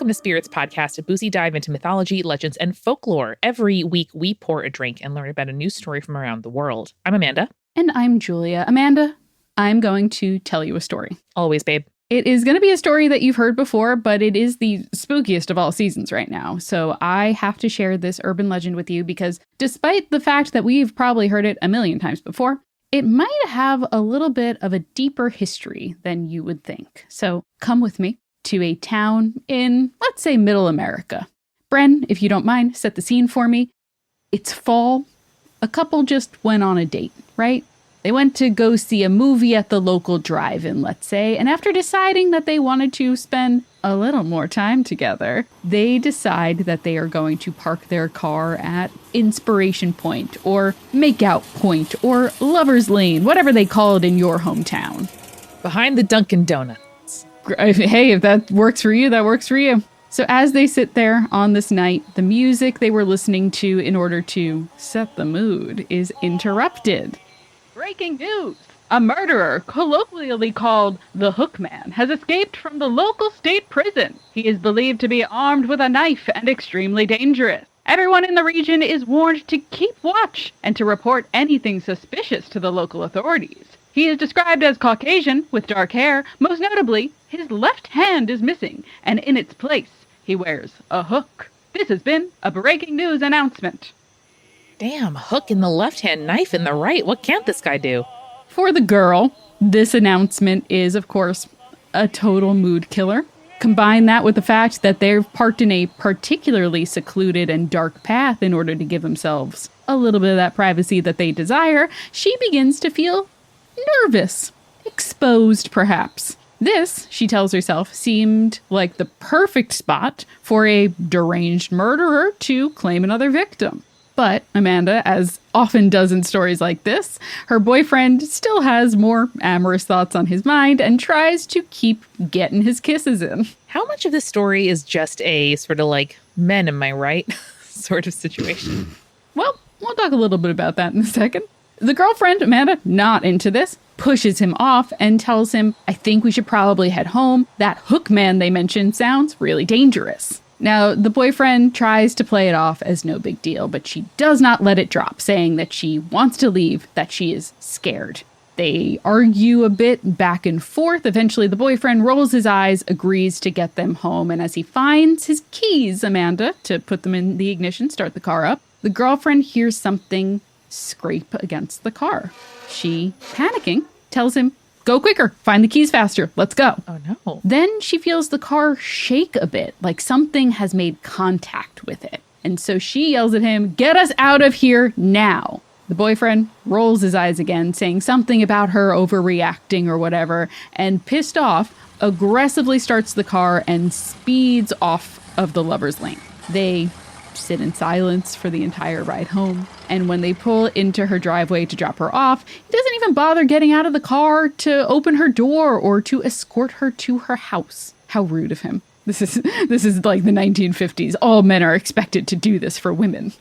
Welcome to Spirits Podcast, a boozy dive into mythology, legends, and folklore. Every week, we pour a drink and learn about a news story from around the world. I'm Amanda. And I'm Julia. Amanda, I'm going to tell you a story. Always, babe. It is going to be a story that you've heard before, but it is the spookiest of all seasons right now. So I have to share this urban legend with you because despite the fact that we've probably heard it a million times before, it might have a little bit of a deeper history than you would think. So come with me to a town in, let's say, Middle America. Bren, if you don't mind, set the scene for me. It's fall. A couple just went on a date, right? They went to go see a movie at the local drive-in, let's say, and after deciding that they wanted to spend a little more time together, they decide that they are going to park their car at Inspiration Point, or Makeout Point, or Lover's Lane, whatever they call it in your hometown. Behind the Dunkin' Donuts. Hey, if that works for you, that works for you. So as they sit there on this night, the music they were listening to in order to set the mood is interrupted. Breaking news! A murderer, colloquially called the Hookman, has escaped from the local state prison. He is believed to be armed with a knife and extremely dangerous. Everyone in the region is warned to keep watch and to report anything suspicious to the local authorities. He is described as Caucasian, with dark hair. Most notably, his left hand is missing, and in its place, he wears a hook. This has been a breaking news announcement. Damn, hook in the left hand, knife in the right. What can't this guy do? For the girl, this announcement is, of course, a total mood killer. Combine that with the fact that they're parked in a particularly secluded and dark path in order to give themselves a little bit of that privacy that they desire, she begins to feel nervous, exposed perhaps. This, she tells herself, seemed like the perfect spot for a deranged murderer to claim another victim. But Amanda, as often does in stories like this, her boyfriend still has more amorous thoughts on his mind and tries to keep getting his kisses in. How much of this story is just a sort of like, men, am I right? sort of situation? Well, we'll talk a little bit about that in a second. The girlfriend, Amanda, not into this, pushes him off and tells him, I think we should probably head home. That hook man they mentioned sounds really dangerous. Now, the boyfriend tries to play it off as no big deal, but she does not let it drop, saying that she wants to leave, that she is scared. They argue a bit back and forth. Eventually, the boyfriend rolls his eyes, agrees to get them home, and as he finds his keys, Amanda, to put them in the ignition, start the car up, the girlfriend hears something scrape against the car. She, panicking, tells him, go quicker, find the keys faster, let's go. Oh no. Then she feels the car shake a bit, like something has made contact with it. And so she yells at him, get us out of here now. The boyfriend rolls his eyes again, saying something about her overreacting or whatever, and pissed off, aggressively starts the car and speeds off of the Lover's Lane. They sit in silence for the entire ride home. And when they pull into her driveway to drop her off, he doesn't even bother getting out of the car to open her door or to escort her to her house. How rude of him. This is like the 1950s. All men are expected to do this for women.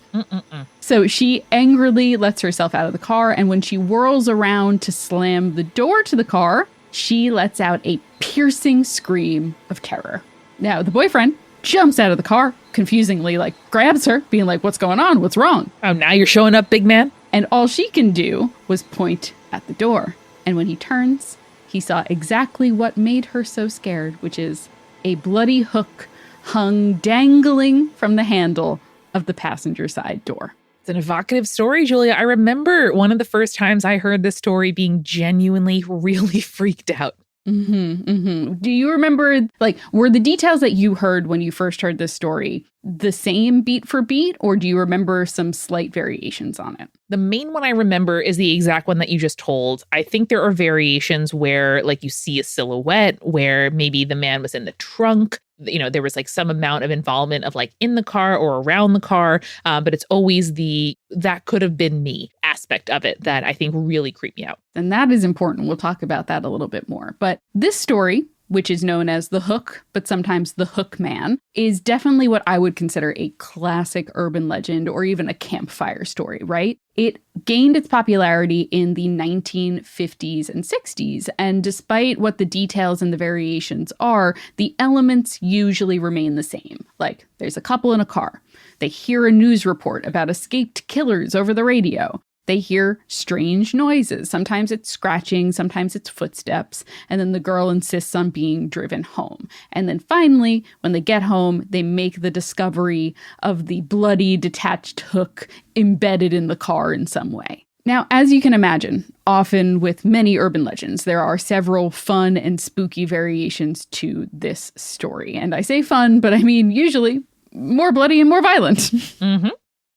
So she angrily lets herself out of the car, and when she whirls around to slam the door to the car, she lets out a piercing scream of terror. Now, the boyfriend jumps out of the car, confusingly, grabs her, being like, what's going on? What's wrong? Oh, now you're showing up, big man? And all she can do was point at the door. And when he turns, he saw exactly what made her so scared, which is a bloody hook hung dangling from the handle of the passenger side door. It's an evocative story, Julia. I remember one of the first times I heard this story being genuinely really freaked out. Do you remember, were the details that you heard when you first heard this story the same beat for beat, or do you remember some slight variations on it? The main one I remember is the exact one that you just told. I think there are variations where, you see a silhouette, where maybe the man was in the trunk. There was some amount of involvement of in the car or around the car. But it's always that could have been me aspect of it that I think really creeped me out. And that is important. We'll talk about that a little bit more. But this story which is known as the Hook, but sometimes the Hook Man, is definitely what I would consider a classic urban legend or even a campfire story, right? It gained its popularity in the 1950s and 60s, and despite what the details and the variations are, the elements usually remain the same. Like, there's a couple in a car. They hear a news report about escaped killers over the radio. They hear strange noises. Sometimes it's scratching, sometimes it's footsteps, and then the girl insists on being driven home. And then finally, when they get home, they make the discovery of the bloody detached hook embedded in the car in some way. Now, as you can imagine, often with many urban legends, there are several fun and spooky variations to this story. And I say fun, but I mean usually more bloody and more violent. Mm-hmm.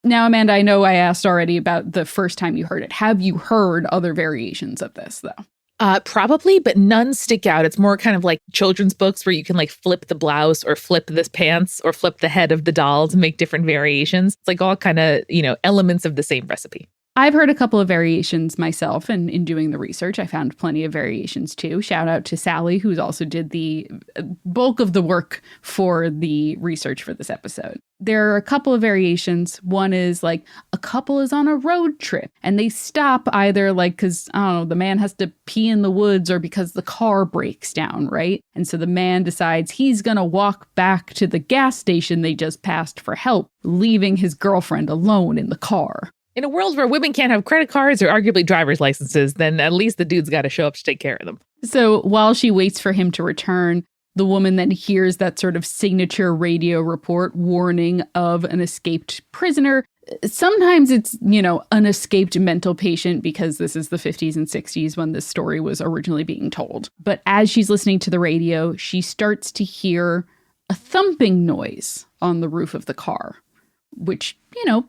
Now, Amanda, I know I asked already about the first time you heard it. Have you heard other variations of this, though? Probably, but none stick out. It's more kind of like children's books where you can like flip the blouse or flip this pants or flip the head of the doll to make different variations. It's like all kind of, elements of the same recipe. I've heard a couple of variations myself, and in doing the research, I found plenty of variations too. Shout out to Sally, who also did the bulk of the work for the research for this episode. There are a couple of variations. One is like a couple is on a road trip and they stop either like because, I don't know, the man has to pee in the woods or because the car breaks down, right? And so the man decides he's going to walk back to the gas station they just passed for help, leaving his girlfriend alone in the car. In a world where women can't have credit cards or arguably driver's licenses, then at least the dude's got to show up to take care of them. So while she waits for him to return, the woman then hears that sort of signature radio report warning of an escaped prisoner. Sometimes it's, an escaped mental patient because this is the 50s and 60s when this story was originally being told. But as she's listening to the radio, she starts to hear a thumping noise on the roof of the car, which,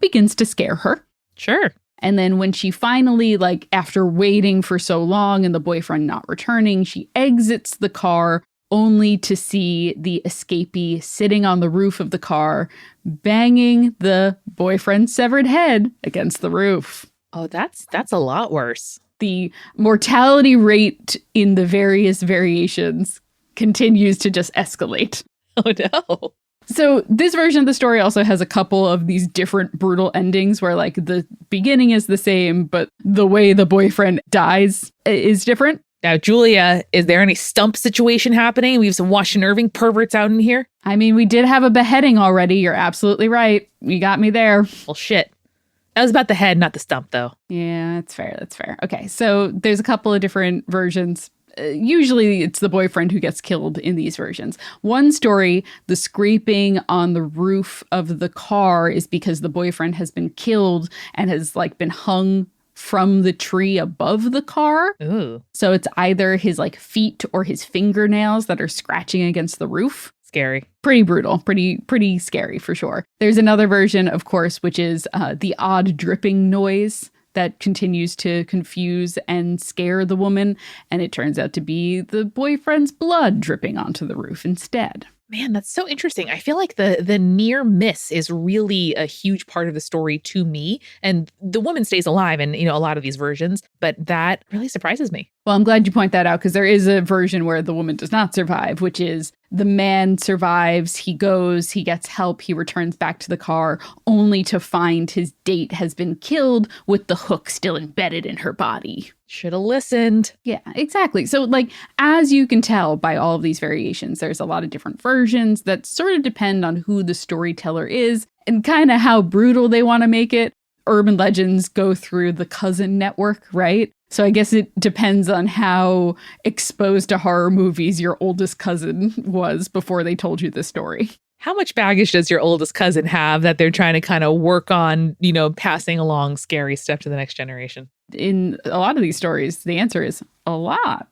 begins to scare her. Sure. And then when she finally, after waiting for so long and the boyfriend not returning, she exits the car only to see the escapee sitting on the roof of the car, banging the boyfriend's severed head against the roof. Oh, that's a lot worse. The mortality rate in the various variations continues to just escalate. Oh, no. So this version of the story also has a couple of these different brutal endings where the beginning is the same, but the way the boyfriend dies is different. Now, Julia, is there any stump situation happening? We have some Washington Irving perverts out in here. I mean, we did have a beheading already. You're absolutely right. You got me there. Well, shit. That was about the head, not the stump, though. Yeah, that's fair. That's fair. Okay, so there's a couple of different versions. Usually it's the boyfriend who gets killed in these versions. One story, the scraping on the roof of the car is because the boyfriend has been killed and has been hung from the tree above the car. Ooh. So it's either his feet or his fingernails that are scratching against the roof. Scary. Pretty brutal, pretty scary for sure. There's another version, of course, which is the odd dripping noise that continues to confuse and scare the woman, and it turns out to be the boyfriend's blood dripping onto the roof instead. Man, that's so interesting. I feel like the near miss is really a huge part of the story to me. And the woman stays alive in, a lot of these versions, but that really surprises me. Well, I'm glad you point that out because there is a version where the woman does not survive, which is the man survives, he goes, he gets help, he returns back to the car, only to find his date has been killed with the hook still embedded in her body. Should have listened. Yeah, exactly. So as you can tell by all of these variations, there's a lot of different versions that sort of depend on who the storyteller is and kind of how brutal they want to make it. Urban legends go through the cousin network, right? So I guess it depends on how exposed to horror movies your oldest cousin was before they told you the story. How much baggage does your oldest cousin have that they're trying to kind of work on, passing along scary stuff to the next generation? In a lot of these stories, the answer is a lot.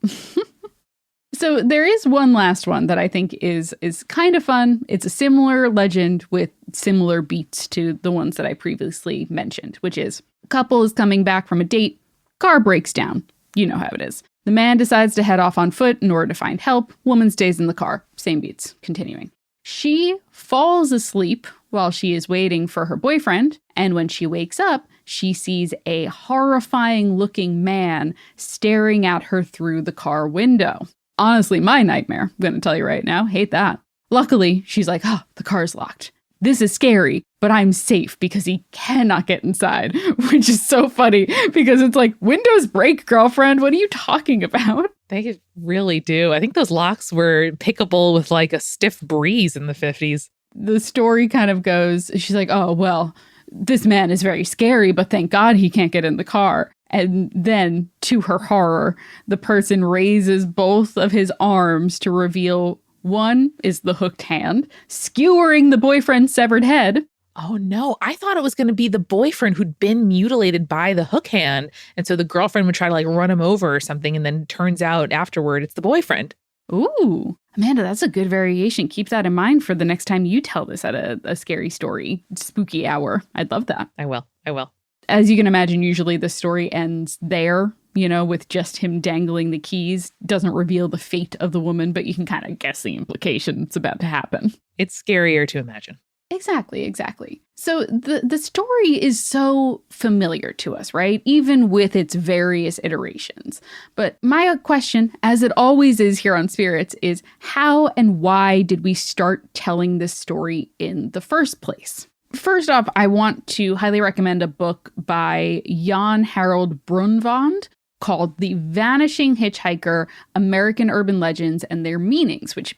So there is one last one that I think is kind of fun. It's a similar legend with similar beats to the ones that I previously mentioned, which is a couple is coming back from a date, car breaks down. You know how it is. The man decides to head off on foot in order to find help. Woman stays in the car. Same beats, continuing. She falls asleep while she is waiting for her boyfriend, and when she wakes up, she sees a horrifying-looking man staring at her through the car window. honestly my nightmare. I'm going to tell you right now. Hate that. Luckily, she's like, oh, the car's locked. This is scary, but I'm safe because he cannot get inside, which is so funny because it's like, windows break, girlfriend. What are you talking about? They really do. I think those locks were pickable with like a stiff breeze in the 50s. The story kind of goes, she's like, oh, well, this man is very scary, but thank God he can't get in the car. And then, to her horror, the person raises both of his arms to reveal one is the hooked hand, skewering the boyfriend's severed head. Oh, no. I thought it was going to be the boyfriend who'd been mutilated by the hook hand. And so the girlfriend would try to like run him over or something. And then turns out afterward, it's the boyfriend. Ooh, Amanda, that's a good variation. Keep that in mind for the next time you tell this at a scary story, spooky hour. I'd love that. I will. As you can imagine, usually the story ends there, with just him dangling the keys. Doesn't reveal the fate of the woman, but you can kind of guess the implications about to happen. It's scarier to imagine. Exactly. So the story is so familiar to us, right? Even with its various iterations. But my question, as it always is here on Spirits, is how and why did we start telling this story in the first place? First off, I want to highly recommend a book by Jan Harold Brunvand called The Vanishing Hitchhiker, American Urban Legends and Their Meanings, which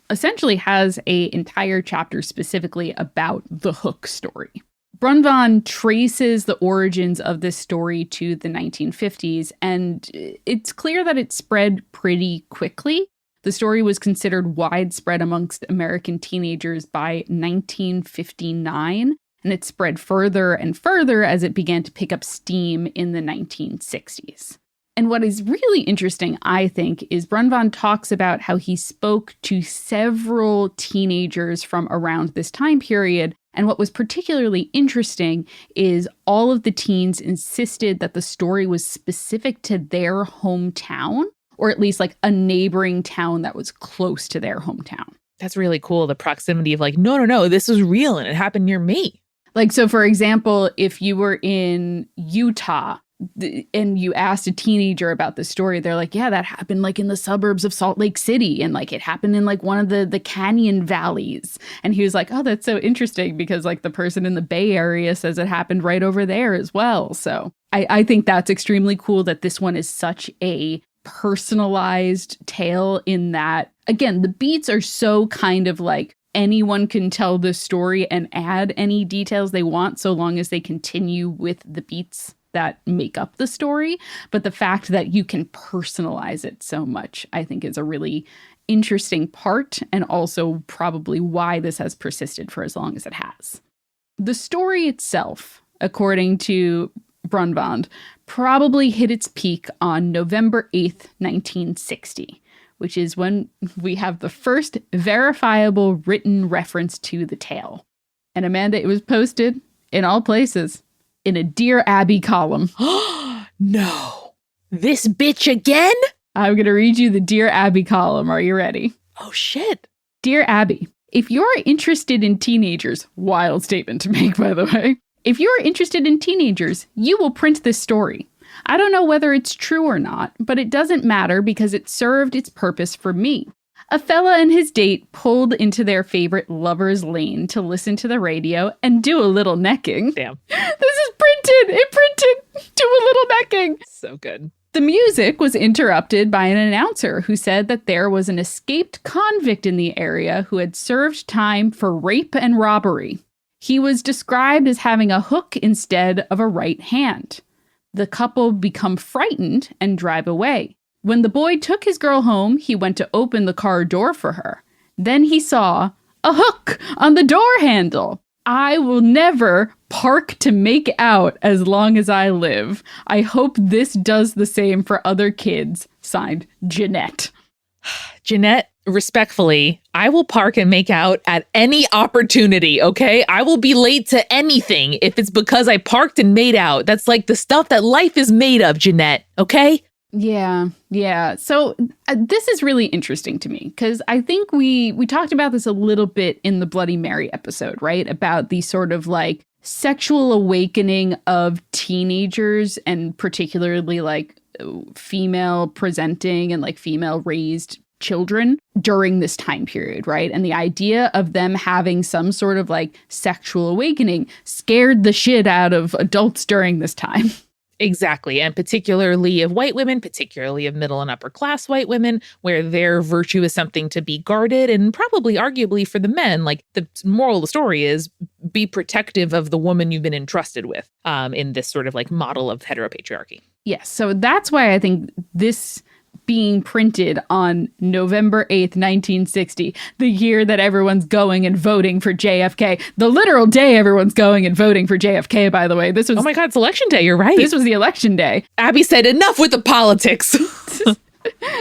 essentially has an entire chapter specifically about the Hook story. Brunvand traces the origins of this story to the 1950s, and it's clear that it spread pretty quickly. The story was considered widespread amongst American teenagers by 1959, and it spread further and further as it began to pick up steam in the 1960s. And what is really interesting, I think, is Brunvand talks about how he spoke to several teenagers from around this time period. And what was particularly interesting is all of the teens insisted that the story was specific to their hometown, or at least like a neighboring town that was close to their hometown. That's really cool. The proximity of like, no, this was real and it happened near me. Like, so for example, if you were in Utah and you asked a teenager about this story, they're like, yeah, that happened like in the suburbs of Salt Lake City. And like it happened in like one of the canyon valleys. And he was like, oh, that's so interesting because like the person in the Bay Area says it happened right over there as well. So I think that's extremely cool that this one is such a personalized tale in that, again, the beats are so kind of like anyone can tell this story and add any details they want so long as they continue with the beats that make up the story. But the fact that you can personalize it so much, I think, is a really interesting part, and also probably why this has persisted for as long as it has. The story itself, according to Brunvand, probably hit its peak on November 8th, 1960, which is when we have the first verifiable written reference to the tale. And Amanda, it was posted in all places in a Dear Abby column. No. This bitch again? I'm going to read you the Dear Abby column. Are you ready? Oh, shit. Dear Abby, if you're interested in teenagers, wild statement to make, by the way. If you're interested in teenagers, you will print this story. I don't know whether it's true or not, but it doesn't matter because it served its purpose for me. A fella and his date pulled into their favorite lover's lane to listen to the radio and do a little necking. Damn. This is printed. It printed. Do a little necking. So good. The music was interrupted by an announcer who said that there was an escaped convict in the area who had served time for rape and robbery. He was described as having a hook instead of a right hand. The couple become frightened and drive away. When the boy took his girl home, he went to open the car door for her. Then he saw a hook on the door handle. I will never park to make out as long as I live. I hope this does the same for other kids. Signed, Jeanette. Jeanette, respectfully, I will park and make out at any opportunity, okay? I will be late to anything if it's because I parked and made out. That's like the stuff that life is made of, Jeanette, okay? Yeah. So this is really interesting to me because I think we talked about this a little bit in the Bloody Mary episode, right? About the sort of like sexual awakening of teenagers and particularly like female presenting and like female raised children during this time period, right? And the idea of them having some sort of like sexual awakening scared the shit out of adults during this time. Exactly. And particularly of white women, particularly of middle and upper class white women, where their virtue is something to be guarded. And probably arguably for the men, like the moral of the story is be protective of the woman you've been entrusted with in this sort of like model of heteropatriarchy. Yes. So that's why I think this being printed on November 8th, 1960, the year that everyone's going and voting for JFK, the literal day everyone's going and voting for JFK, by the way. This was, oh my God, it's election day. You're right. This was the election day. Abby said, enough with the politics.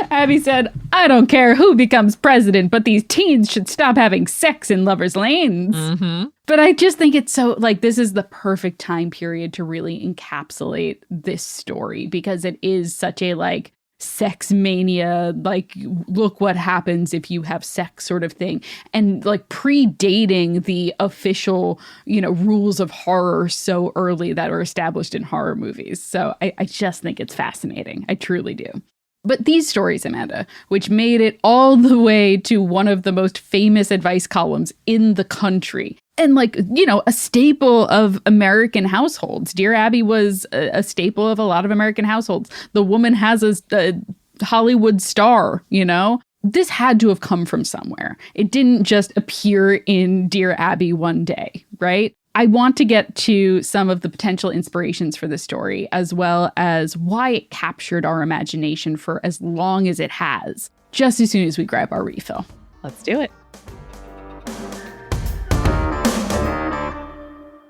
Abby said, I don't care who becomes president, but these teens should stop having sex in lovers' lanes. Mm-hmm. But I just think it's so, like, this is the perfect time period to really encapsulate this story because it is such a, like, sex mania, like, look what happens if you have sex sort of thing. And like predating the official, rules of horror so early that are established in horror movies. So I just think it's fascinating. I truly do. But these stories, Amanda, which made it all the way to one of the most famous advice columns in the country, and like, a staple of American households. Dear Abby was a staple of a lot of American households. The woman has a Hollywood star, This had to have come from somewhere. It didn't just appear in Dear Abby one day, right? I want to get to some of the potential inspirations for this story, as well as why it captured our imagination for as long as it has, just as soon as we grab our refill. Let's do it.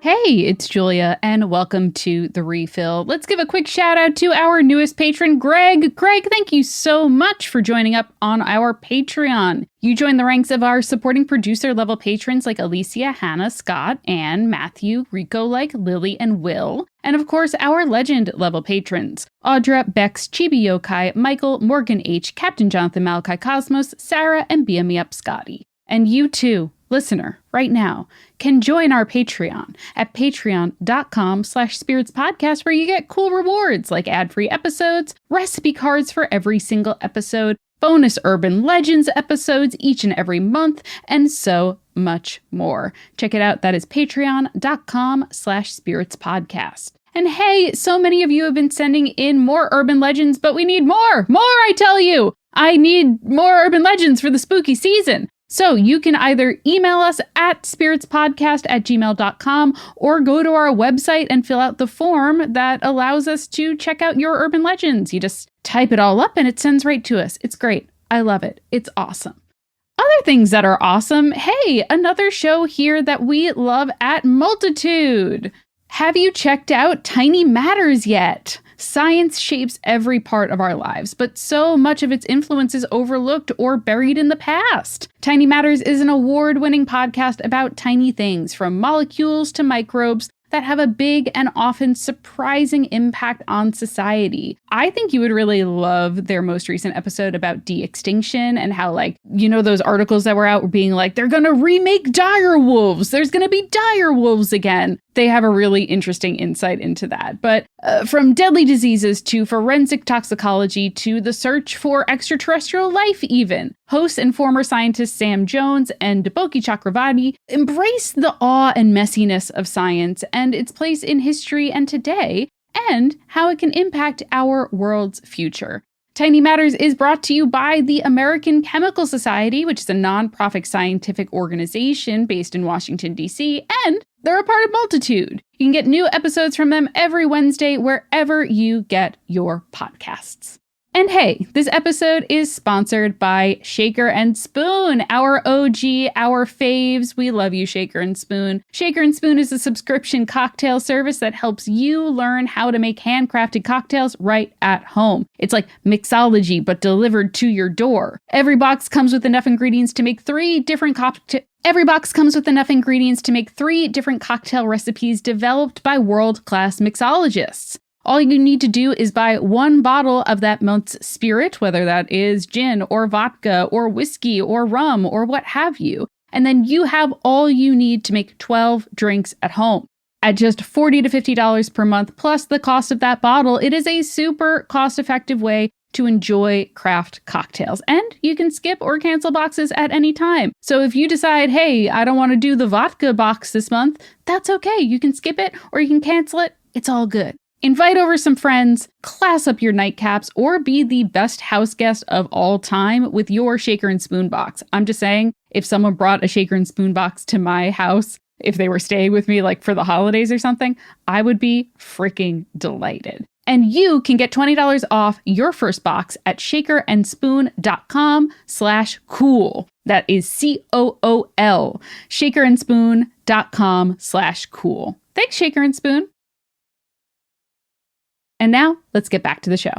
Hey, it's Julia, and welcome to The Refill. Let's give a quick shout out to our newest patron, Greg. Greg, thank you so much for joining up on our Patreon. You join the ranks of our supporting producer level patrons like Alicia, Hannah, Scott, Anne, Matthew, Rico, like Lily, and Will. And of course, our legend level patrons, Audra, Bex, Chibi Yokai, Michael, Morgan H, Captain Jonathan Malachi Cosmos, Sarah, and Beam Me Up Scotty. And you too, listener, right now, can join our Patreon at patreon.com/spiritspodcast, where you get cool rewards like ad-free episodes, recipe cards for every single episode, bonus urban legends episodes each and every month, and so much more. Check it out. That is patreon.com/spiritspodcast. And hey, so many of you have been sending in more urban legends, but we need more. More, I tell you. I need more urban legends for the spooky season. So you can either email us at spiritspodcast@gmail.com or go to our website and fill out the form that allows us to check out your urban legends. You just type it all up and it sends right to us. It's great. I love it. It's awesome. Other things that are awesome. Hey, another show here that we love at Multitude. Have you checked out Tiny Matters yet? Science shapes every part of our lives, but so much of its influence is overlooked or buried in the past. Tiny Matters is an award-winning podcast about tiny things, from molecules to microbes, that have a big and often surprising impact on society. I think you would really love their most recent episode about de-extinction and how, like, those articles that were out were being like, they're gonna remake dire wolves. There's gonna be dire wolves again. They have a really interesting insight into that. But from deadly diseases to forensic toxicology to the search for extraterrestrial life even, host and former scientist Sam Jones and Deboki Chakravarti embrace the awe and messiness of science and its place in history and today, and how it can impact our world's future. Tiny Matters is brought to you by the American Chemical Society, which is a nonprofit scientific organization based in Washington, D.C., and they're a part of Multitude. You can get new episodes from them every Wednesday wherever you get your podcasts. And hey, this episode is sponsored by Shaker and Spoon, our OG, our faves. We love you, Shaker and Spoon. Shaker and Spoon is a subscription cocktail service that helps you learn how to make handcrafted cocktails right at home. It's like mixology, but delivered to your door. Every box comes with enough ingredients to make three different cocktail recipes developed by world-class mixologists. All you need to do is buy one bottle of that month's spirit, whether that is gin or vodka or whiskey or rum or what have you, and then you have all you need to make 12 drinks at home. At just $40 to $50 per month, plus the cost of that bottle, it is a super cost-effective way to enjoy craft cocktails. And you can skip or cancel boxes at any time. So if you decide, hey, I don't want to do the vodka box this month, that's okay. You can skip it or you can cancel it. It's all good. Invite over some friends, class up your nightcaps, or be the best house guest of all time with your shaker and spoon box. I'm just saying, if someone brought a shaker and spoon box to my house, if they were staying with me like for the holidays or something, I would be freaking delighted. And you can get $20 off your first box at shakerandspoon.com/cool. That is COOL. Shakerandspoon.com/cool. Thanks, Shaker and Spoon. And now let's get back to the show.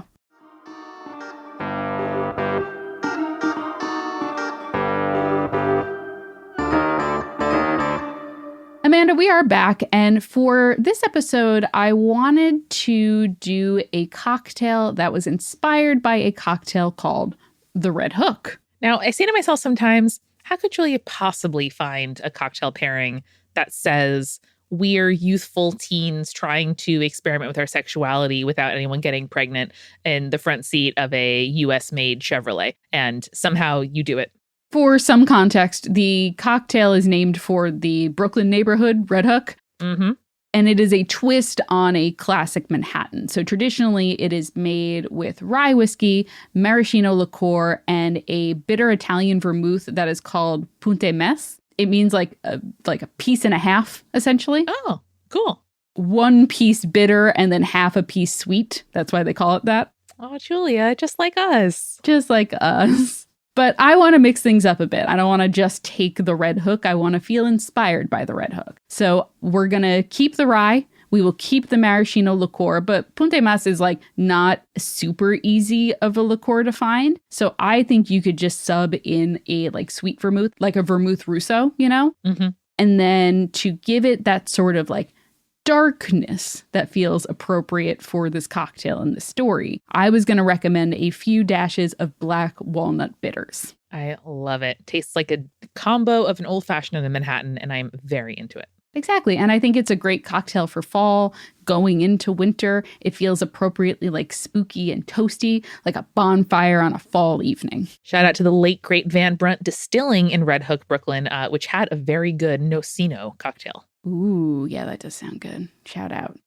Amanda, we are back, and for this episode, I wanted to do a cocktail that was inspired by a cocktail called the Red Hook. Now, I say to myself sometimes, how could Julia possibly find a cocktail pairing that says we're youthful teens trying to experiment with our sexuality without anyone getting pregnant in the front seat of a US-made Chevrolet, and somehow you do it? For some context, the cocktail is named for the Brooklyn neighborhood, Red Hook. Mm-hmm. And it is a twist on a classic Manhattan. So traditionally, it is made with rye whiskey, maraschino liqueur, and a bitter Italian vermouth that is called punte mes. It means like a piece and a half, essentially. Oh, cool. 1 piece bitter and then half a piece sweet. That's why they call it that. Oh, Julia, just like us. Just like us. But I want to mix things up a bit. I don't want to just take the Red Hook. I want to feel inspired by the Red Hook. So we're going to keep the rye. We will keep the maraschino liqueur, but punte mas is like not super easy of a liqueur to find. So I think you could just sub in a like sweet vermouth, like a vermouth Rousseau, you know? Mm-hmm. And then to give it that sort of like darkness that feels appropriate for this cocktail in the story, I was going to recommend a few dashes of black walnut bitters. I love it. Tastes like a combo of an old-fashioned and a Manhattan, and I'm very into it. Exactly. And I think it's a great cocktail for fall, going into winter. It feels appropriately like spooky and toasty, like a bonfire on a fall evening. Shout out to the late, great Van Brunt Distilling in Red Hook, Brooklyn, which had a very good Nocino cocktail. Ooh, yeah, that does sound good. Shout out.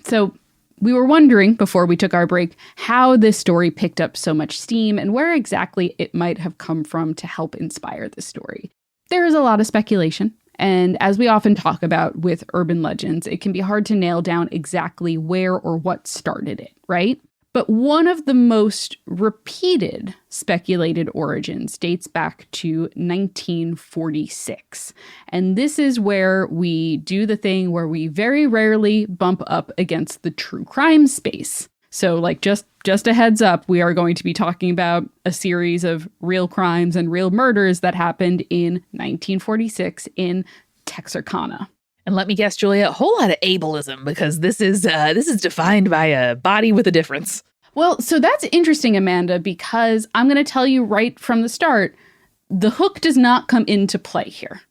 So we were wondering before we took our break how this story picked up so much steam and where exactly it might have come from to help inspire the story. There is a lot of speculation. And as we often talk about with urban legends, it can be hard to nail down exactly where or what started it, right? But one of the most repeated speculated origins dates back to 1946. And this is where we do the thing where we very rarely bump up against the true crime space. So like just a heads up, we are going to be talking about a series of real crimes and real murders that happened in 1946 in Texarkana. And let me guess, Julia, a whole lot of ableism, because this is defined by a body with a difference. Well, so that's interesting, Amanda, because I'm going to tell you right from the start, the hook does not come into play here.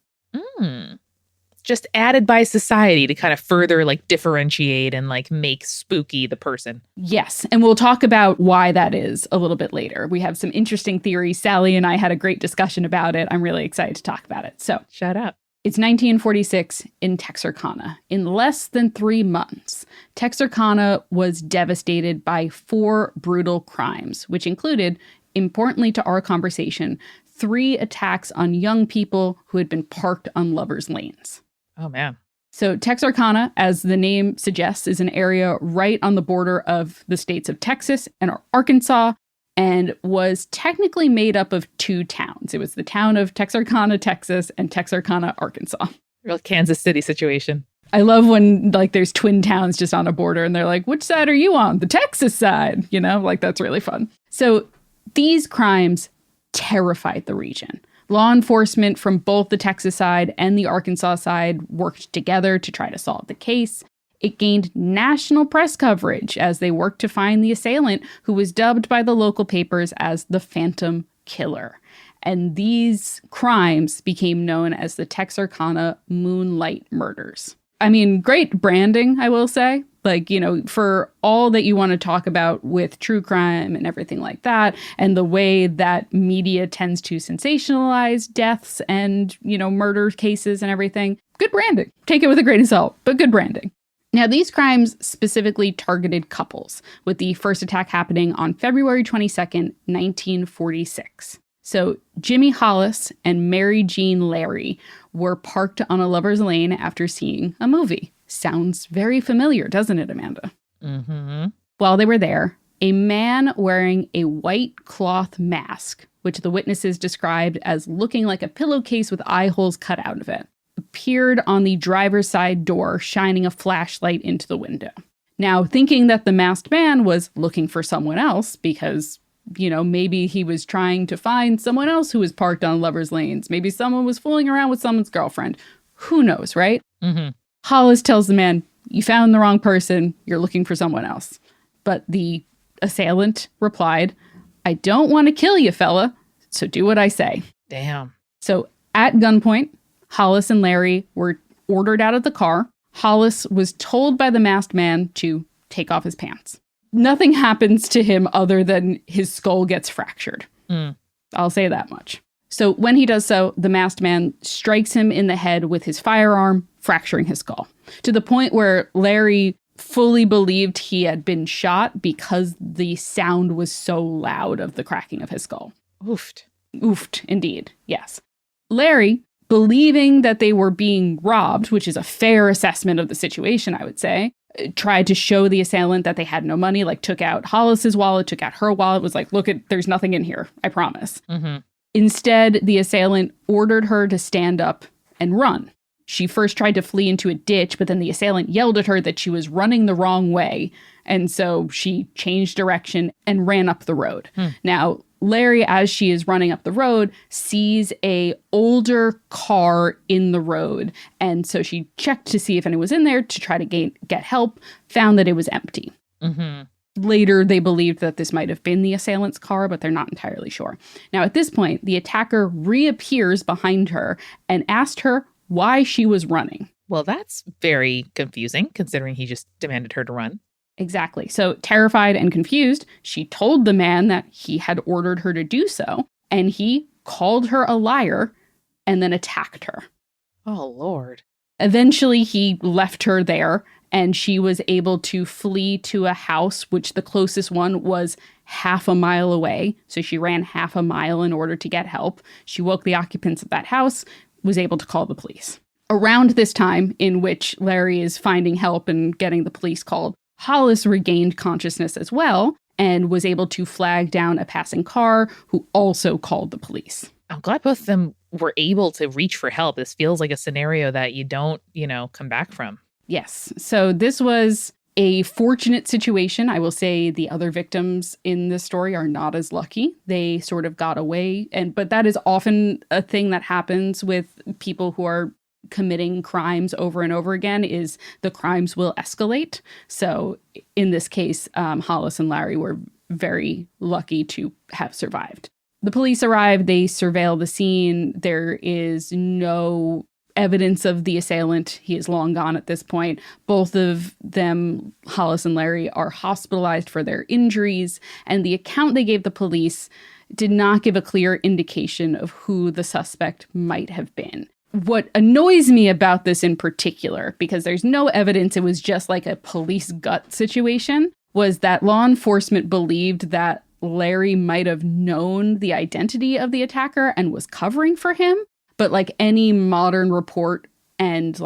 Just added by society to kind of further like differentiate and like make spooky the person. Yes. And we'll talk about why that is a little bit later. We have some interesting theories. Sally and I had a great discussion about it. I'm really excited to talk about it. So shut up. It's 1946 in Texarkana. In less than 3 months, Texarkana was devastated by 4 brutal crimes, which included, importantly to our conversation, 3 attacks on young people who had been parked on lovers' lanes. Oh, man. So Texarkana, as the name suggests, is an area right on the border of the states of Texas and Arkansas, and was technically made up of 2 towns. It was the town of Texarkana, Texas, and Texarkana, Arkansas. Real Kansas City situation. I love when like there's twin towns just on a border and they're like, which side are you on? The Texas side, you know, like that's really fun. So these crimes terrified the region. Law enforcement from both the Texas side and the Arkansas side worked together to try to solve the case. It gained national press coverage as they worked to find the assailant, who was dubbed by the local papers as the Phantom Killer. And these crimes became known as the Texarkana Moonlight Murders. I mean, great branding, I will say. Like, you know, for all that you want to talk about with true crime and everything like that, and the way that media tends to sensationalize deaths and, you know, murder cases and everything, good branding. Take it with a grain of salt, but good branding. Now, these crimes specifically targeted couples, with the first attack happening on February 22nd, 1946. So Jimmy Hollis and Mary Jean Larry were parked on a lover's lane after seeing a movie. Sounds very familiar, doesn't it, Amanda? Mm-hmm. While they were there, a man wearing a white cloth mask, which the witnesses described as looking like a pillowcase with eye holes cut out of it, appeared on the driver's side door, shining a flashlight into the window. Now, thinking that the masked man was looking for someone else because, you know, maybe he was trying to find someone else who was parked on lovers' lanes. Maybe someone was fooling around with someone's girlfriend. Who knows, right? Mm-hmm. Hollis tells the man, "You found the wrong person. You're looking for someone else." But the assailant replied, "I don't want to kill you, fella, so do what I say." Damn. So at gunpoint, Hollis and Larry were ordered out of the car. Hollis was told by the masked man to take off his pants. Nothing happens to him other than his skull gets fractured. I'll say that much. So when he does so, the masked man strikes him in the head with his firearm, fracturing his skull, to the point where Larry fully believed he had been shot because the sound was so loud of the cracking of his skull. Oofed. Oofed, indeed. Yes. Larry, believing that they were being robbed, which is a fair assessment of the situation, I would say, tried to show the assailant that they had no money, like took out Hollis's wallet, took out her wallet, was like, "Look, there's nothing in here, I promise." Mm-hmm. Instead, the assailant ordered her to stand up and run. She first tried to flee into a ditch, but then the assailant yelled at her that she was running the wrong way. And so she changed direction and ran up the road. Now, Larry, as she is running up the road, sees a older car in the road. And so she checked to see if anyone was in there to try to get help, found that it was empty. Mm-hmm. Later, they believed that this might have been the assailant's car, but they're not entirely sure. Now, at this point, the attacker reappears behind her and asked her why she was running. Well, that's very confusing, considering he just demanded her to run. Exactly. So, terrified and confused, she told the man that he had ordered her to do so, and he called her a liar and then attacked her. Oh, Lord. Eventually, he left her there, and she was able to flee to a house, which the closest one was half a mile away. So she ran half a mile in order to get help. She woke the occupants of that house, was able to call the police. Around this time in which Larry is finding help and getting the police called, Hollis regained consciousness as well and was able to flag down a passing car who also called the police. I'm glad both of them were able to reach for help. This feels like a scenario that you don't, come back from. Yes. So this was a fortunate situation. I will say the other victims in this story are not as lucky. They sort of got away. But that is often a thing that happens with people who are committing crimes over and over again, is the crimes will escalate. So in this case, Hollis and Larry were very lucky to have survived. The police arrived. They surveil the scene. There is no evidence of the assailant. He is long gone at this point. Both of them, Hollis and Larry, are hospitalized for their injuries, and the account they gave the police did not give a clear indication of who the suspect might have been. What annoys me about this in particular, because there's no evidence it was just like a police gut situation, was that law enforcement believed that Larry might have known the identity of the attacker and was covering for him. But like any modern report and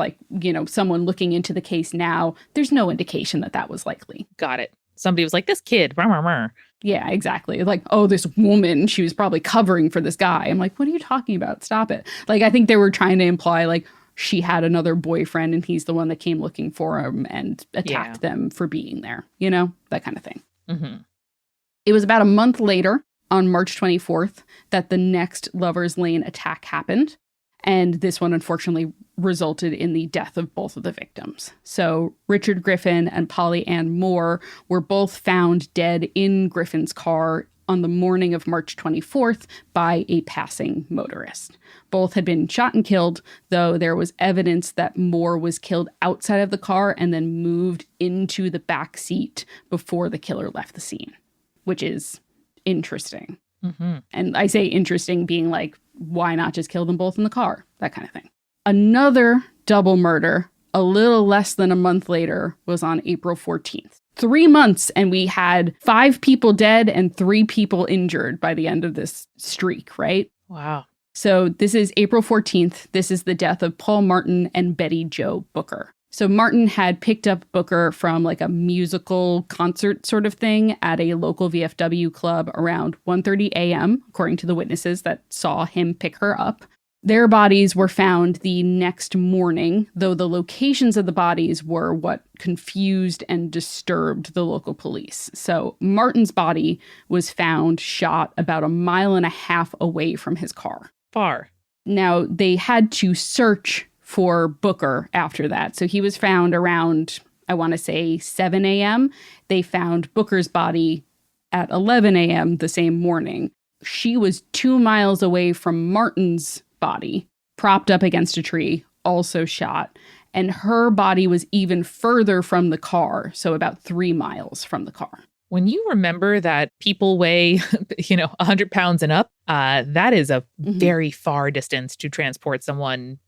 someone looking into the case now, there's no indication that that was likely. Got it. Somebody was like, this kid. Rah, rah, rah. Yeah, exactly. Like, oh, this woman, she was probably covering for this guy. I'm like, what are you talking about? Stop it. Like, I think they were trying to imply like she had another boyfriend and he's the one that came looking for him and attacked them for being there. That kind of thing. Mm-hmm. It was about a month later, on March 24th, that the next Lover's Lane attack happened. And this one, unfortunately, resulted in the death of both of the victims. So Richard Griffin and Polly Ann Moore were both found dead in Griffin's car on the morning of March 24th by a passing motorist. Both had been shot and killed, though there was evidence that Moore was killed outside of the car and then moved into the back seat before the killer left the scene, which is interesting. Mm-hmm. And I say interesting being like, why not just kill them both in the car? That kind of thing. Another double murder, a little less than a month later, was on April 14th. 3 months, and we had 5 people dead and 3 people injured by the end of this streak, right? Wow. So this is April 14th. This is the death of Paul Martin and Betty Jo Booker. So Martin had picked up Booker from like a musical concert sort of thing at a local VFW club around 1:30 a.m., according to the witnesses that saw him pick her up. Their bodies were found the next morning, though the locations of the bodies were what confused and disturbed the local police. So Martin's body was found shot about 1.5 miles away from his car. Far. Now, they had to search for Booker after that. So he was found around, I want to say, 7 a.m. They found Booker's body at 11 a.m. the same morning. She was 2 miles away from Martin's body, propped up against a tree, also shot. And her body was even further from the car, so about 3 miles from the car. When you remember that people weigh, 100 pounds and up, that is a very far distance to transport someone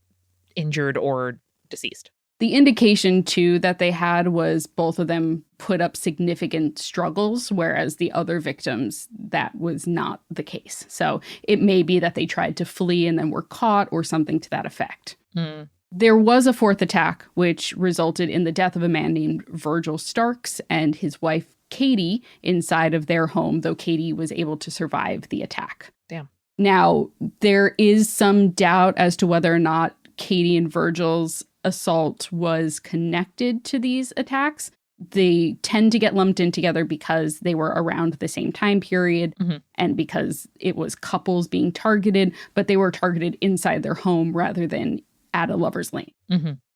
injured or deceased. The indication, too, that they had was both of them put up significant struggles, whereas the other victims, that was not the case. So it may be that they tried to flee and then were caught or something to that effect. Mm. There was a 4th attack, which resulted in the death of a man named Virgil Starks and his wife, Katie, inside of their home, though Katie was able to survive the attack. Damn. Now, there is some doubt as to whether or not Katie and Virgil's assault was connected to these attacks. They tend to get lumped in together because they were around the same time period and because it was couples being targeted, but they were targeted inside their home rather than at a lover's lane.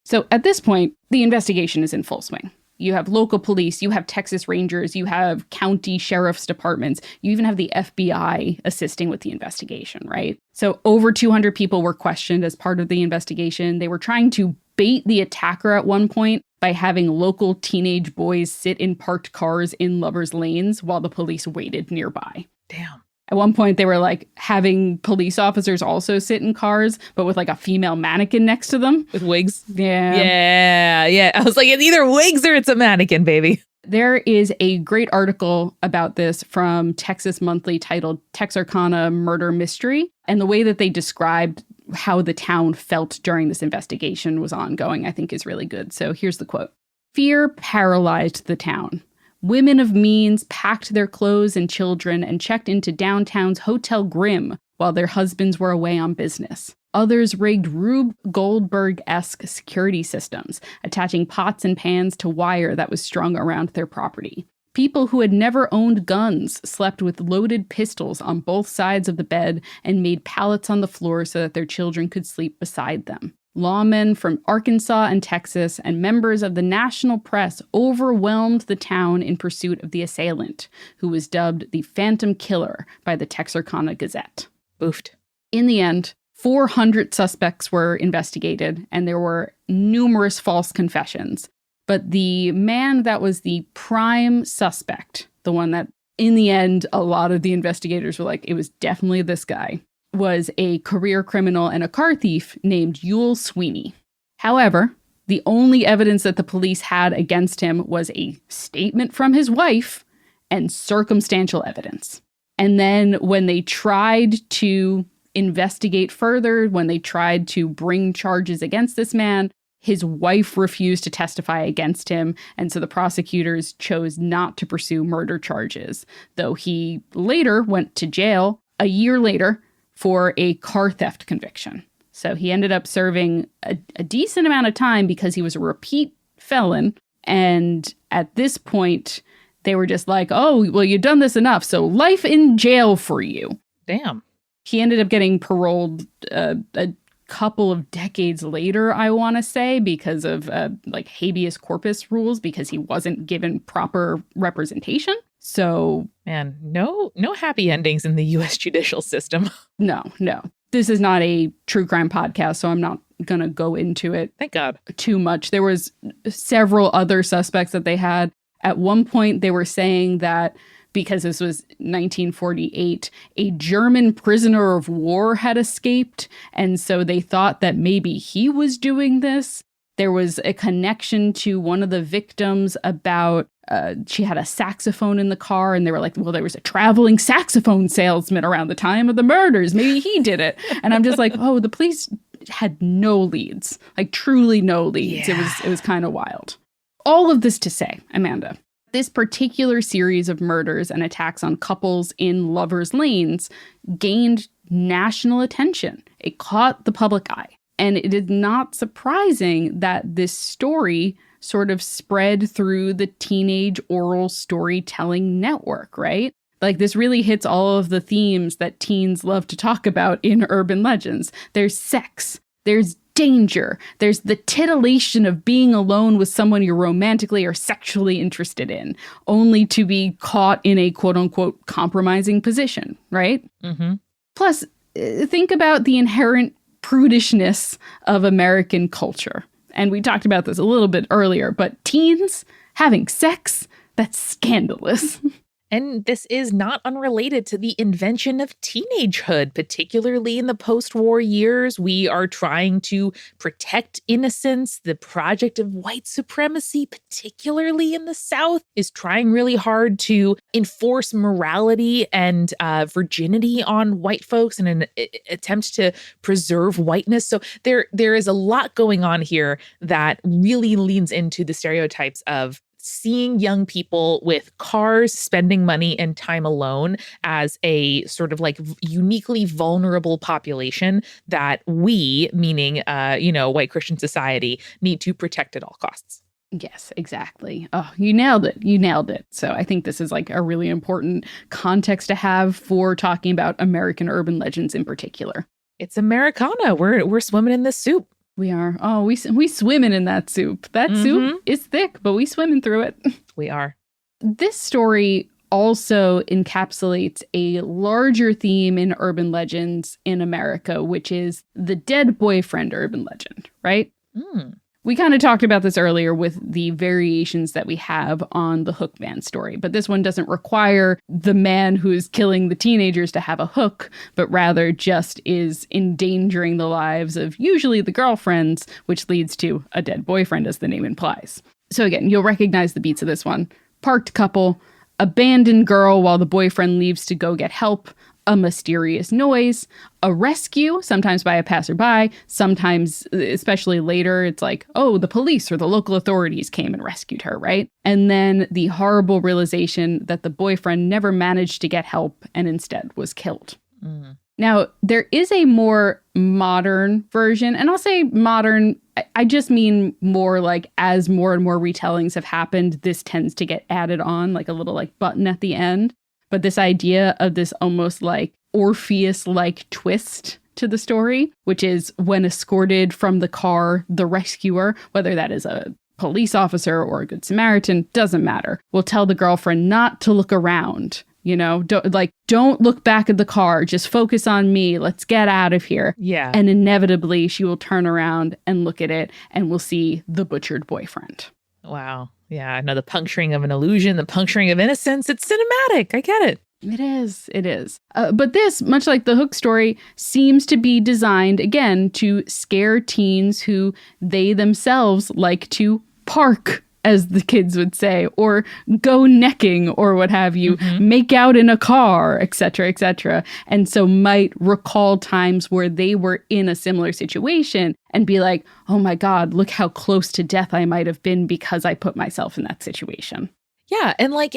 So at this point, the investigation is in full swing. You have local police, you have Texas Rangers, you have county sheriff's departments, you even have the FBI assisting with the investigation, right? So over 200 people were questioned as part of the investigation. They were trying to bait the attacker at one point by having local teenage boys sit in parked cars in lovers' lanes while the police waited nearby. Damn. At one point, they were like having police officers also sit in cars, but with like a female mannequin next to them. With wigs? Yeah. Yeah. I was like, it's either wigs or it's a mannequin, baby. There is a great article about this from Texas Monthly titled Texarkana Murder Mystery. And the way that they described how the town felt during this investigation was ongoing, I think is really good. So here's the quote. Fear paralyzed the town. Women of means packed their clothes and children and checked into downtown's Hotel Grimm while their husbands were away on business. Others rigged Rube Goldberg-esque security systems, attaching pots and pans to wire that was strung around their property. People who had never owned guns slept with loaded pistols on both sides of the bed and made pallets on the floor so that their children could sleep beside them. Lawmen from Arkansas and Texas and members of the national press overwhelmed the town in pursuit of the assailant, who was dubbed the Phantom Killer by the Texarkana Gazette. Boofed. In the end, 400 suspects were investigated, and there were numerous false confessions. But the man that was the prime suspect, the one that in the end, a lot of the investigators were like, it was definitely this guy, was a career criminal and a car thief named Yule Sweeney. However, the only evidence that the police had against him was a statement from his wife and circumstantial evidence. And then when they tried to investigate further, when they tried to bring charges against this man, his wife refused to testify against him, and so the prosecutors chose not to pursue murder charges, though he later went to jail a year later for a car theft conviction. So he ended up serving a decent amount of time because he was a repeat felon, and at this point, they were just like, oh, well, you've done this enough, so life in jail for you. Damn. He ended up getting paroled a couple of decades later, I want to say, because of like habeas corpus rules, because he wasn't given proper representation. So, man, no happy endings in the US judicial system. No. This is not a true crime podcast, so I'm not going to go into it. Thank God. Too much. There was several other suspects that they had. At one point, they were saying that because this was 1948, a German prisoner of war had escaped, and so they thought that maybe he was doing this. There was a connection to one of the victims about she had a saxophone in the car, and they were like, well, there was a traveling saxophone salesman around the time of the murders. Maybe he did it. And I'm just like, oh, the police had no leads, like truly no leads. Yeah. It was kind of wild. All of this to say, Amanda, this particular series of murders and attacks on couples in lovers' lanes gained national attention. It caught the public eye. And it is not surprising that this story sort of spread through the teenage oral storytelling network, right? Like, this really hits all of the themes that teens love to talk about in urban legends. There's sex, there's danger, there's the titillation of being alone with someone you're romantically or sexually interested in, only to be caught in a quote-unquote compromising position, right? Mm-hmm. Plus, think about the inherent prudishness of American culture. And we talked about this a little bit earlier, but teens having sex, that's scandalous. And this is not unrelated to the invention of teenagehood, particularly in the post-war years. We are trying to protect innocence. The project of white supremacy, particularly in the South, is trying really hard to enforce morality and virginity on white folks in an attempt to preserve whiteness. So there is a lot going on here that really leans into the stereotypes of seeing young people with cars, spending money and time alone as a sort of like uniquely vulnerable population that we, meaning, white Christian society, need to protect at all costs. Yes, exactly. Oh, you nailed it. You nailed it. So I think this is like a really important context to have for talking about American urban legends in particular. It's Americana. We're swimming in this soup. We are. Oh, we swimming in that soup. That soup is thick, but we swimming through it. We are. This story also encapsulates a larger theme in urban legends in America, which is the dead boyfriend urban legend, right? We kind of talked about this earlier with the variations that we have on the hook man story, but this one doesn't require the man who's killing the teenagers to have a hook, but rather just is endangering the lives of usually the girlfriends, which leads to a dead boyfriend, as the name implies. So again, you'll recognize the beats of this one. Parked couple, abandoned girl while the boyfriend leaves to go get help, a mysterious noise, a rescue, sometimes by a passerby, sometimes, especially later, it's like, oh, the police or the local authorities came and rescued her, right? And then the horrible realization that the boyfriend never managed to get help and instead was killed. Now, there is a more modern version, and I'll say modern, I just mean more like as more and more retellings have happened, this tends to get added on, like a little like button at the end. But this idea of this almost like Orpheus-like twist to the story, which is when escorted from the car, the rescuer, whether that is a police officer or a good Samaritan, doesn't matter, will tell the girlfriend not to look around. Don't look back at the car. Just focus on me. Let's get out of here. Yeah. And inevitably, she will turn around and look at it and we'll see the butchered boyfriend. Wow. Yeah. No, the puncturing of an illusion, the puncturing of innocence. It's cinematic. I get it. It is. It is. But this, much like the Hook story, seems to be designed, again, to scare teens who they themselves like to park, as the kids would say, or go necking or what have you, make out in a car, etc., etc. And so might recall times where they were in a similar situation and be like, oh my God, look how close to death I might have been because I put myself in that situation. Yeah. And like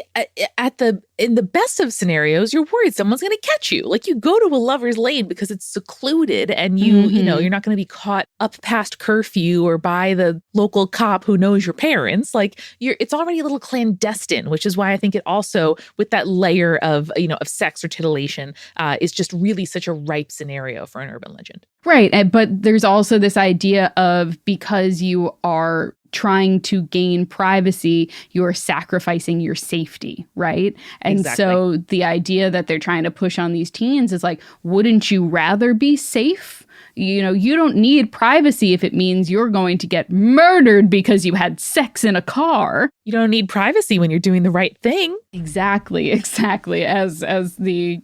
in the best of scenarios, you're worried someone's going to catch you. Like you go to a lover's lane because it's secluded and you're not going to be caught up past curfew or by the local cop who knows your parents. Like it's already a little clandestine, which is why I think it also, with that layer of sex or titillation, is just really such a ripe scenario for an urban legend. Right. But there's also this idea of because you are trying to gain privacy, you're sacrificing your safety, right? And Exactly. so the idea that they're trying to push on these teens is like, wouldn't you rather be safe? You know, you don't need privacy if it means you're going to get murdered because you had sex in a car. You don't need privacy when you're doing the right thing. Exactly. As the,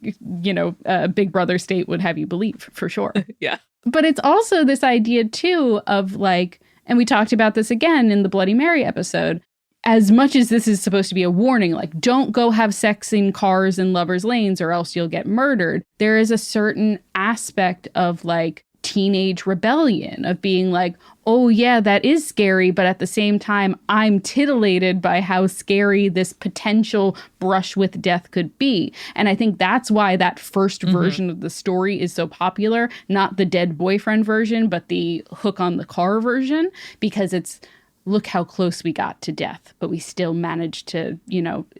Big Brother state would have you believe, for sure. Yeah. But it's also this idea, too, of like, and we talked about this again in the Bloody Mary episode, as much as this is supposed to be a warning, like, don't go have sex in cars and lovers' lanes or else you'll get murdered. There is a certain aspect of like teenage rebellion of being like, oh yeah, that is scary, but at the same time, I'm titillated by how scary this potential brush with death could be. And I think that's why that first version of the story is so popular, not the dead boyfriend version, but the hook on the car version, because it's, look how close we got to death, but we still managed to,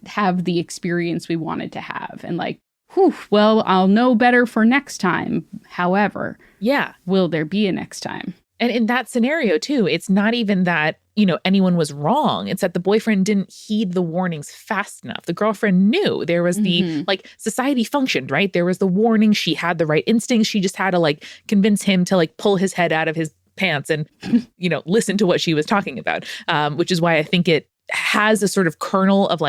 have the experience we wanted to have. And like, whew, well, I'll know better for next time. However, yeah, will there be a next time? And in that scenario, too, it's not even that, anyone was wrong. It's that the boyfriend didn't heed the warnings fast enough. The girlfriend knew there was the, society functioned, right? There was the warning. She had the right instincts. She just had to, convince him to, pull his head out of his pants and, listen to what she was talking about, which is why I think it has a sort of kernel of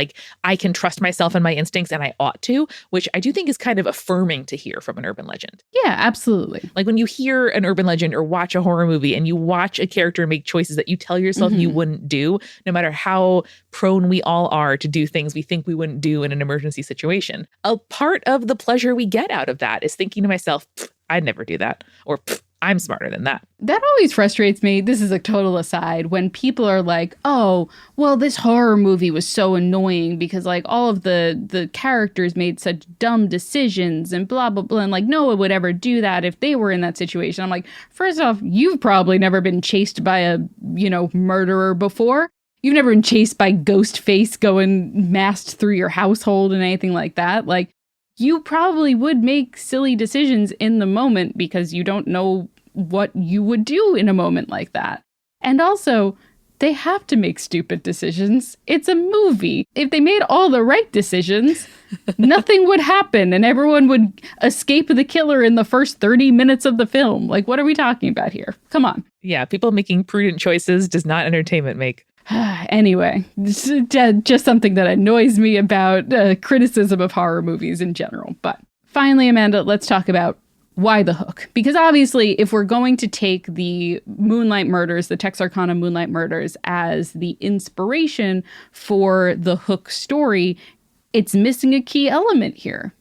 I can trust myself and my instincts and I ought to, which I do think is kind of affirming to hear from an urban legend. Yeah, absolutely. Like when you hear an urban legend or watch a horror movie and you watch a character make choices that you tell yourself you wouldn't do, no matter how prone we all are to do things we think we wouldn't do in an emergency situation. A part of the pleasure we get out of that is thinking to myself, I'd never do that, or I'm smarter than that. That always frustrates me. This is a total aside. When people are like, oh, well, this horror movie was so annoying because all of the characters made such dumb decisions and blah, blah, blah. And no one would ever do that if they were in that situation. I'm like, first off, you've probably never been chased by a, murderer before. You've never been chased by Ghostface going masked through your household and anything like that. You probably would make silly decisions in the moment because you don't know what you would do in a moment like that. And also, they have to make stupid decisions. It's a movie. If they made all the right decisions, nothing would happen and everyone would escape the killer in the first 30 minutes of the film. What are we talking about here? Come on. Yeah, people making prudent choices does not entertainment make. Anyway, just something that annoys me about criticism of horror movies in general. But finally, Amanda, let's talk about why the hook. Because obviously, if we're going to take the Moonlight Murders, the Texarkana Moonlight Murders, as the inspiration for the hook story, it's missing a key element here,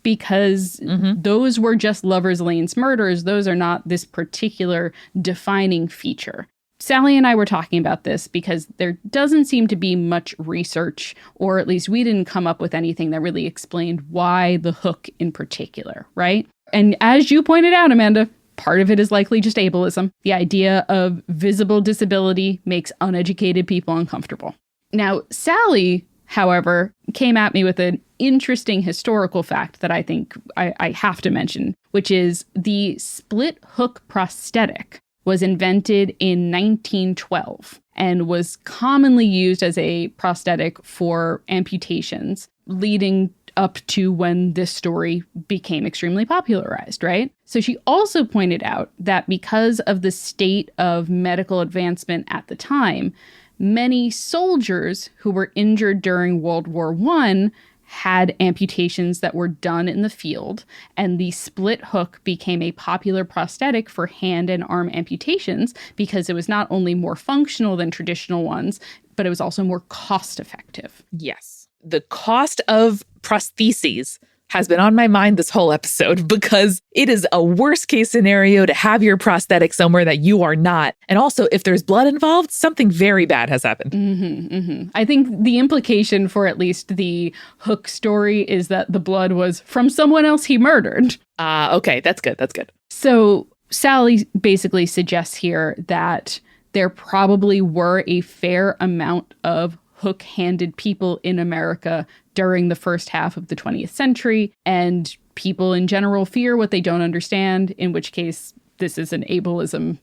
because those were just lovers' lanes murders. Those are not this particular defining feature. Sally and I were talking about this because there doesn't seem to be much research, or at least we didn't come up with anything that really explained why the hook in particular, right? And as you pointed out, Amanda, part of it is likely just ableism. The idea of visible disability makes uneducated people uncomfortable. Now, Sally, however, came at me with an interesting historical fact that I think I have to mention, which is the split hook prosthetic was invented in 1912 and was commonly used as a prosthetic for amputations, leading up to when this story became extremely popularized, right? So she also pointed out that because of the state of medical advancement at the time, many soldiers who were injured during World War I had amputations that were done in the field, and the split hook became a popular prosthetic for hand and arm amputations because it was not only more functional than traditional ones, but it was also more cost effective. Yes. The cost of prostheses has been on my mind this whole episode because it is a worst case scenario to have your prosthetic somewhere that you are not. And also, if there's blood involved, something very bad has happened. I think the implication for at least the hook story is that the blood was from someone else he murdered. Okay, that's good. That's good. So Sally basically suggests here that there probably were a fair amount of hook-handed people in America during the first half of the 20th century, and people in general fear what they don't understand, in which case this is an ableism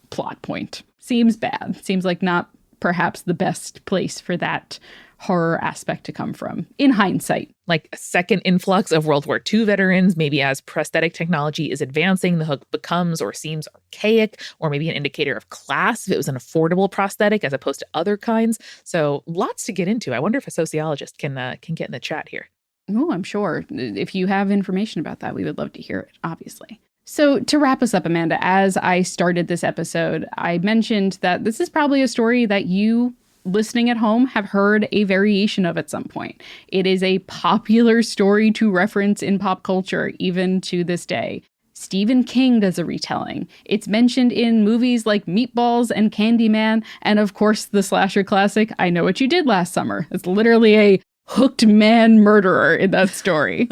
plot point. Seems bad. Seems like not perhaps the best place for that horror aspect to come from, in hindsight. Like a second influx of World War II veterans, maybe as prosthetic technology is advancing, the hook becomes or seems archaic, or maybe an indicator of class if it was an affordable prosthetic as opposed to other kinds. So lots to get into. I wonder if a sociologist can get in the chat here. Oh, I'm sure. If you have information about that, we would love to hear it, obviously. So to wrap us up, Amanda, as I started this episode, I mentioned that this is probably a story that you listening at home have heard a variation of at some point. It is a popular story to reference in pop culture, even to this day. Stephen King does a retelling. It's mentioned in movies like Meatballs and Candyman, and of course the slasher classic, I Know What You Did Last Summer. It's literally a hooked man murderer in that story.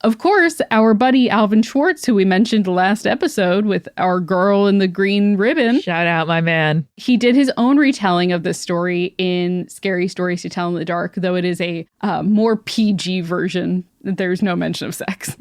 Of course, our buddy Alvin Schwartz, who we mentioned last episode with our girl in the green ribbon. Shout out, my man. He did his own retelling of this story in Scary Stories to Tell in the Dark, though it is a more PG version. There's no mention of sex.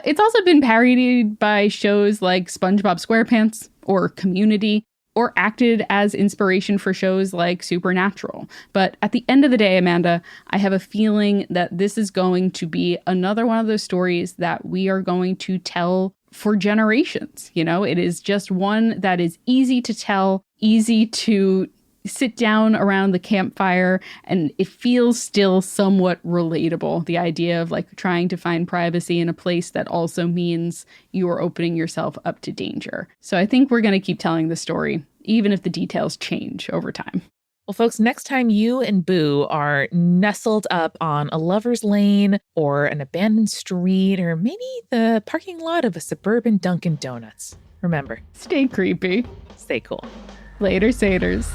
It's also been parodied by shows like SpongeBob SquarePants or Community, or acted as inspiration for shows like Supernatural. But at the end of the day, Amanda, I have a feeling that this is going to be another one of those stories that we are going to tell for generations. You know, it is just one that is easy to tell, easy to sit down around the campfire, and it feels still somewhat relatable. The idea of like trying to find privacy in a place that also means you are opening yourself up to danger. So I think we're going to keep telling the story, even if the details change over time. Well, folks, next time you and Boo are nestled up on a lover's lane or an abandoned street or maybe the parking lot of a suburban Dunkin' Donuts, remember, Stay creepy. stay cool. Later, Saters.